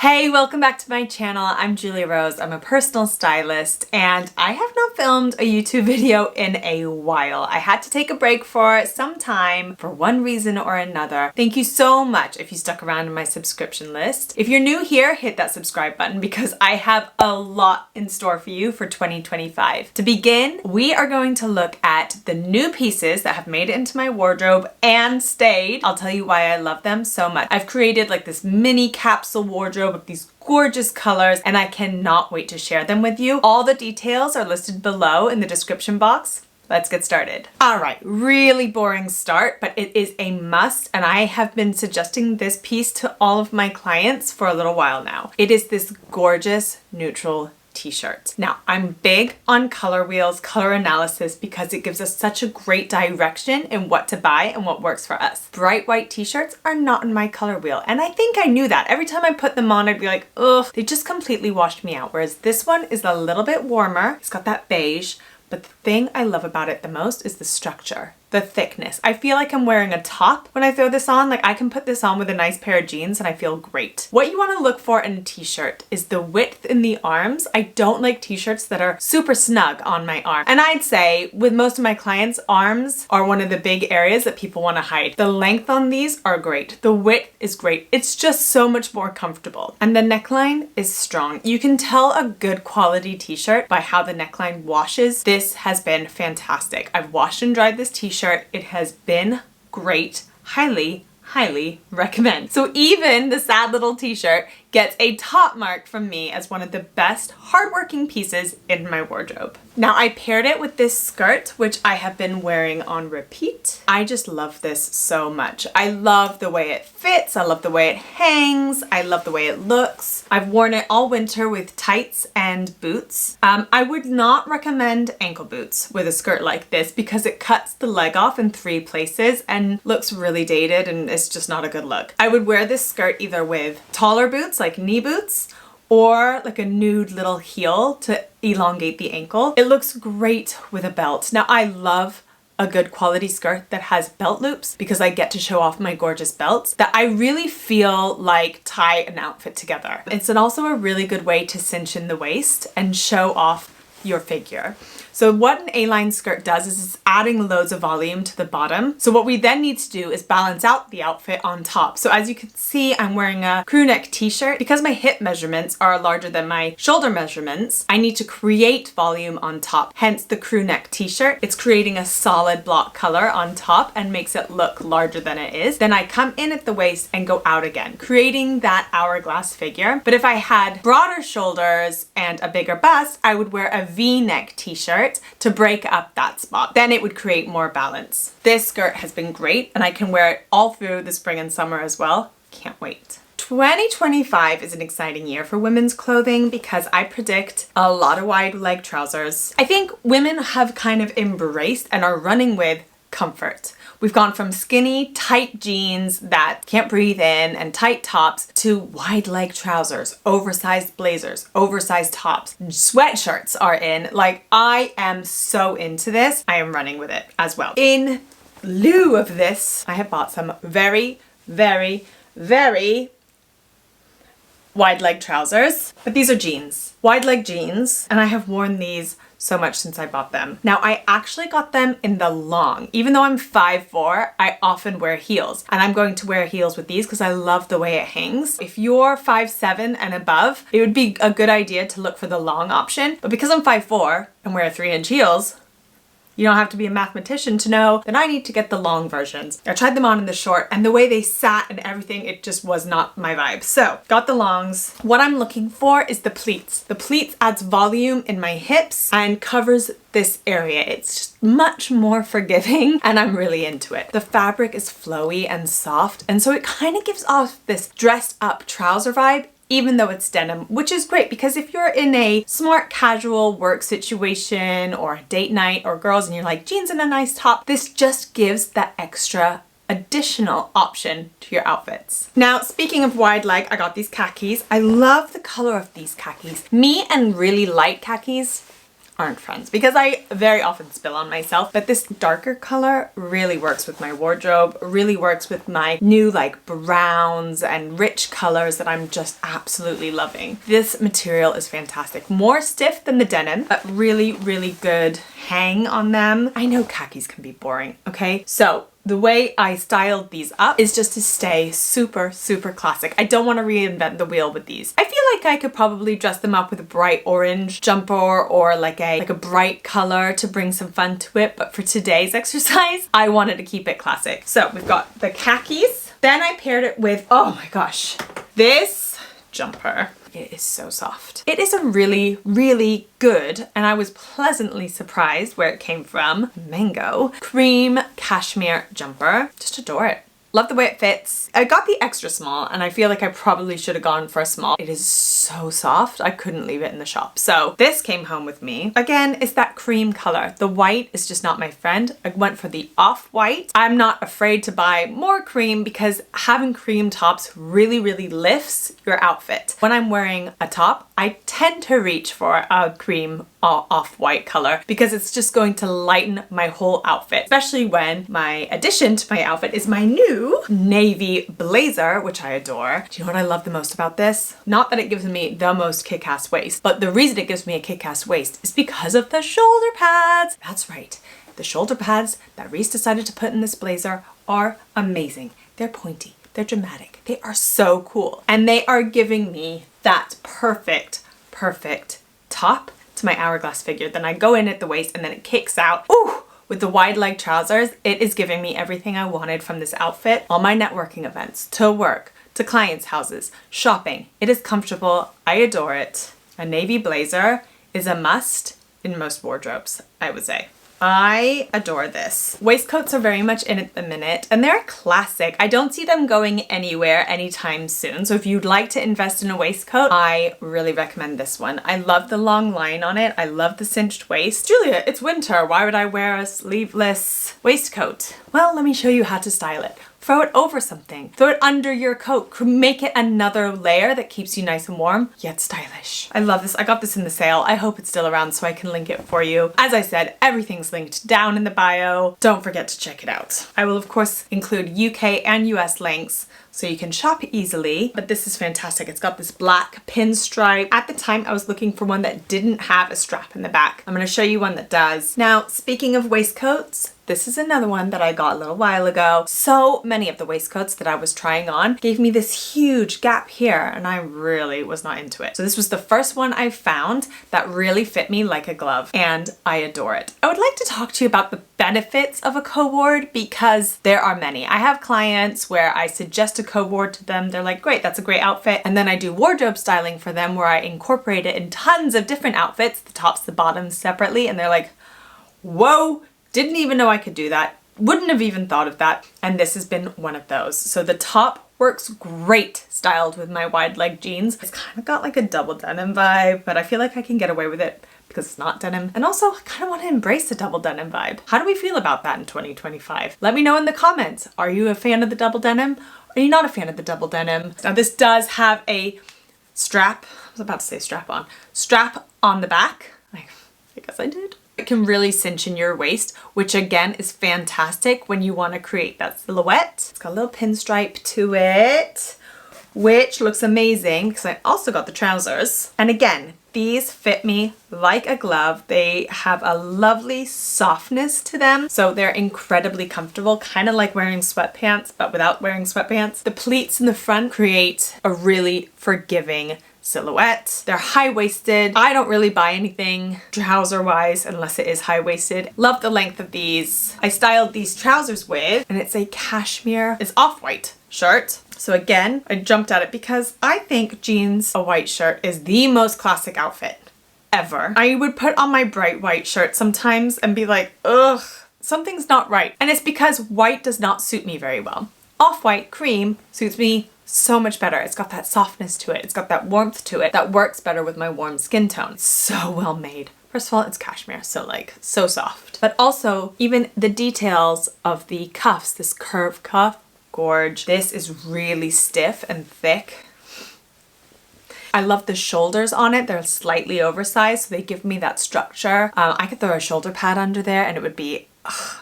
Hey, welcome back to my channel. I'm Julia Rose. I'm a personal stylist and I have not filmed a YouTube video in a while. I had to take a break for some time for one reason or another. Thank you so much if you stuck around in my subscription list. If you're new here, hit that subscribe button because I have a lot in store for you for 2025. To begin, we are going to look at the new pieces that have made it into my wardrobe and stayed. I'll tell you why I love them so much. I've created like this mini capsule wardrobe of these gorgeous colors and I cannot wait to share them with you. All the details are listed below in the description box. Let's get started. All right, really boring start, but it is a must and I have been suggesting this piece to all of my clients for a little while now. It is this gorgeous neutral t-shirt. Now, I'm big on color wheels, color analysis, because it gives us such a great direction in what to buy and what works for us. Bright white t-shirts are not in my color wheel, and I think I knew that. Every time I put them on, I'd be like, ugh, they just completely washed me out. Whereas this one is a little bit warmer. It's got that beige, but the thing I love about it the most is the structure. The thickness. I feel like I'm wearing a top when I throw this on. Like I can put this on with a nice pair of jeans and I feel great. What you want to look for in a t-shirt is the width in the arms. I don't like t-shirts that are super snug on my arm. And I'd say with most of my clients, arms are one of the big areas that people want to hide. The length on these are great. The width is great. It's just so much more comfortable. And the neckline is strong. You can tell a good quality t-shirt by how the neckline washes. This has been fantastic. I've washed and dried this t-shirt. It has been great. Highly recommend. So even the sad little t-shirt gets a top mark from me as one of the best hardworking pieces in my wardrobe. Now I paired it with this skirt, which I have been wearing on repeat. I just love this so much. I love the way it fits. I love the way it hangs. I love the way it looks. I've worn it all winter with tights and boots. I would not recommend ankle boots with a skirt like this because it cuts the leg off in 3 places and looks really dated and it's just not a good look. I would wear this skirt either with taller boots, like knee boots, or like a nude little heel to elongate the ankle. It looks great with a belt. Now I love a good quality skirt that has belt loops because I get to show off my gorgeous belts that I really feel like tie an outfit together. It's also a really good way to cinch in the waist and show off your figure. So what an A-line skirt does is it's adding loads of volume to the bottom. So what we then need to do is balance out the outfit on top. So as you can see, I'm wearing a crew neck t-shirt. Because my hip measurements are larger than my shoulder measurements, I need to create volume on top. Hence the crew neck t-shirt. It's creating a solid block color on top and makes it look larger than it is. Then I come in at the waist and go out again, creating that hourglass figure. But if I had broader shoulders and a bigger bust, I would wear a V-neck t-shirt to break up that spot. Then it would create more balance. This skirt has been great and I can wear it all through the spring and summer as well. Can't wait. 2025 is an exciting year for women's clothing because I predict a lot of wide leg trousers. I think women have kind of embraced and are running with comfort. We've gone from skinny, tight jeans that can't breathe in and tight tops to wide leg trousers, oversized blazers, oversized tops, sweatshirts are in. Like, I am so into this. I am running with it as well. In lieu of this, I have bought some very wide leg trousers, but these are jeans, wide leg jeans, and I have worn these so much since I bought them. Now I actually got them in the long. Even though I'm 5'4", I often wear heels and I'm going to wear heels with these because I love the way it hangs. If you're 5'7" and above, it would be a good idea to look for the long option. But because I'm 5'4" and wear 3-inch heels, you don't have to be a mathematician to know that I need to get the long versions. I tried them on in the short and the way they sat and everything, it just was not my vibe. So got the longs. What I'm looking for is the pleats. The pleats adds volume in my hips and covers this area. It's just much more forgiving and I'm really into it. The fabric is flowy and soft and so it kind of gives off this dressed up trouser vibe even though it's denim, which is great because if you're in a smart casual work situation or a date night or girls and you're like jeans and a nice top, this just gives that extra additional option to your outfits. Now, speaking of wide leg, I got these khakis. I love the color of these khakis. Me and really light khakis aren't friends because I very often spill on myself, but this darker color really works with my wardrobe, really works with my new like browns and rich colors that I'm just absolutely loving. This material is fantastic. More stiff than the denim, but really, really good hang on them. I know khakis can be boring, okay? So the way I styled these up is just to stay super, super classic. I don't want to reinvent the wheel with these. I feel like I could probably dress them up with a bright orange jumper or like a bright color to bring some fun to it. But for today's exercise, I wanted to keep it classic. So we've got the khakis. Then I paired it with, oh my gosh, this jumper. It is so soft. It is a really, really good, and I was pleasantly surprised where it came from, mango cream cashmere jumper. Just adore it. Love the way it fits. I got the extra small and I feel like I probably should have gone for a small. It is so soft. I couldn't leave it in the shop. So this came home with me. Again, it's that cream color. The white is just not my friend. I went for the off-white. I'm not afraid to buy more cream because having cream tops really, really lifts your outfit. When I'm wearing a top, I tend to reach for a cream off-white color because it's just going to lighten my whole outfit, especially when my addition to my outfit is my new navy blazer, which I adore. Do you know what I love the most about this? Not that it gives me the most kick-ass waist, but the reason it gives me a kick-ass waist is because of the shoulder pads. That's right. The shoulder pads that Reiss decided to put in this blazer are amazing. They're pointy. They're dramatic. They are so cool. And they are giving me that perfect top to my hourglass figure. Then I go in at the waist and then it kicks out. Ooh! With the wide leg trousers, it is giving me everything I wanted from this outfit. All my networking events, to work, to clients' houses, shopping. It is comfortable. I adore it. A navy blazer is a must in most wardrobes, I would say. I adore this. Waistcoats are very much in at the minute and they're classic. I don't see them going anywhere anytime soon. So if you'd like to invest in a waistcoat, I really recommend this one. I love the long line on it. I love the cinched waist. Julia, it's winter. Why would I wear a sleeveless waistcoat? Well, let me show you how to style it. Throw it over something. Throw it under your coat. Make it another layer that keeps you nice and warm, yet stylish. I love this. I got this in the sale. I hope it's still around so I can link it for you. As I said, everything's linked down in the bio. Don't forget to check it out. I will of course include UK and US links so you can shop easily, but this is fantastic. It's got this black pinstripe. At the time, I was looking for one that didn't have a strap in the back. I'm gonna show you one that does. Now, speaking of waistcoats, this is another one that I got a little while ago. So many of the waistcoats that I was trying on gave me this huge gap here and I really was not into it. So this was the first one I found that really fit me like a glove and I adore it. I would like to talk to you about the benefits of a co-ord because there are many. I have clients where I suggest a co-ord to them. They're like, great, that's a great outfit. And then I do wardrobe styling for them where I incorporate it in tons of different outfits, the tops, the bottoms separately. And they're like, whoa, didn't even know I could do that. Wouldn't have even thought of that. And this has been one of those. So the top works great styled with my wide leg jeans. It's kind of got like a double denim vibe, but I feel like I can get away with it because it's not denim. And also I kind of want to embrace the double denim vibe. How do we feel about that in 2025? Let me know in the comments. Are you a fan of the double denim? Are you not a fan of the double denim? Now this does have a strap. I was about to say strap on the back. I guess I did. It can really cinch in your waist, which again is fantastic when you want to create that silhouette. It's got a little pinstripe to it, which looks amazing because I also got the trousers. And again, these fit me like a glove. They have a lovely softness to them. So they're incredibly comfortable, kind of like wearing sweatpants, but without wearing sweatpants. The pleats in the front create a really forgiving silhouette. They're high-waisted. I don't really buy anything trouser-wise unless it is high-waisted. Love the length of these. I styled these trousers with, and it's a cashmere, it's off-white shirt. So again, I jumped at it because I think jeans, a white shirt is the most classic outfit ever. I would put on my bright white shirt sometimes and be like, ugh, something's not right. And it's because white does not suit me very well. Off-white cream suits me so much better. It's got that softness to it. It's got that warmth to it that works better with my warm skin tone. It's so well made. First of all, it's cashmere, so like so soft. But also even the details of the cuffs, this curved cuff, gorge. This is really stiff and thick. I love the shoulders on it. They're slightly oversized, so they give me that structure. I could throw a shoulder pad under there and it would be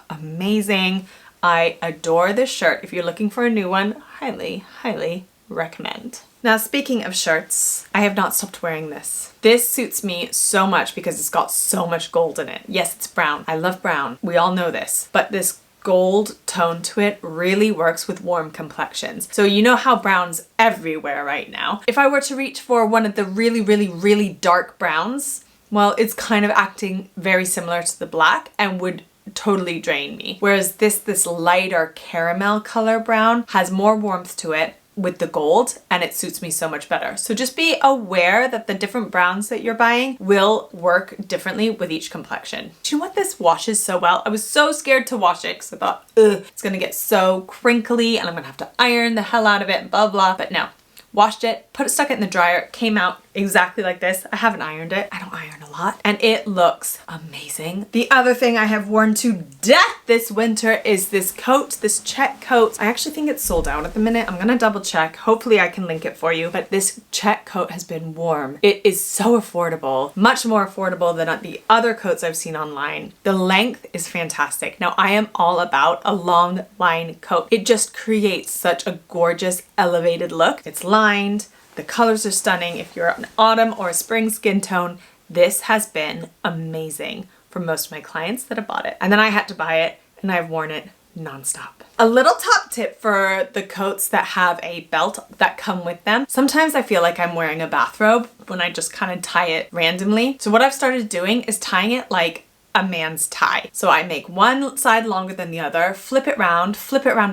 amazing. I adore this shirt. If you're looking for a new one, highly, highly recommend. Now, speaking of shirts, I have not stopped wearing this. This suits me so much because it's got so much gold in it. Yes, it's brown. I love brown. We all know this, but this gold tone to it really works with warm complexions. So you know how brown's everywhere right now. If I were to reach for one of the really, really, really dark browns, well, it's kind of acting very similar to the black and would totally drain me. Whereas this lighter caramel color brown has more warmth to it with the gold and it suits me so much better. So just be aware that the different browns that you're buying will work differently with each complexion. Do you know what, this washes so well? I was so scared to wash it because I thought, ugh, it's gonna get so crinkly and I'm gonna have to iron the hell out of it and blah blah, but no. Washed it, stuck it in the dryer, it came out exactly like this. I haven't ironed it. I don't iron a lot. And it looks amazing. The other thing I have worn to death this winter is this coat, this check coat. I actually think it's sold out at the minute. I'm gonna double check. Hopefully I can link it for you. But this check coat has been worn. It is so affordable, much more affordable than the other coats I've seen online. The length is fantastic. Now I am all about a long line coat. It just creates such a gorgeous elevated look. It's lined. The colors are stunning. If you're an autumn or a spring skin tone, this has been amazing for most of my clients that have bought it. And then I had to buy it and I've worn it nonstop. A little top tip for the coats that have a belt that come with them. Sometimes I feel like I'm wearing a bathrobe when I just kind of tie it randomly. So what I've started doing is tying it like a man's tie. So I make one side longer than the other, flip it round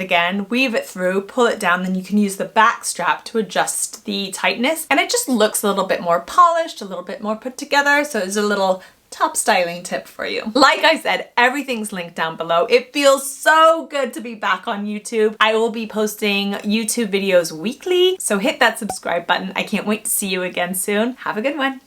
again, weave it through, pull it down, then you can use the back strap to adjust the tightness. And it just looks a little bit more polished, a little bit more put together. So it's a little top styling tip for you. Like I said, everything's linked down below. It feels so good to be back on YouTube. I will be posting YouTube videos weekly, so hit that subscribe button. I can't wait to see you again soon. Have a good one.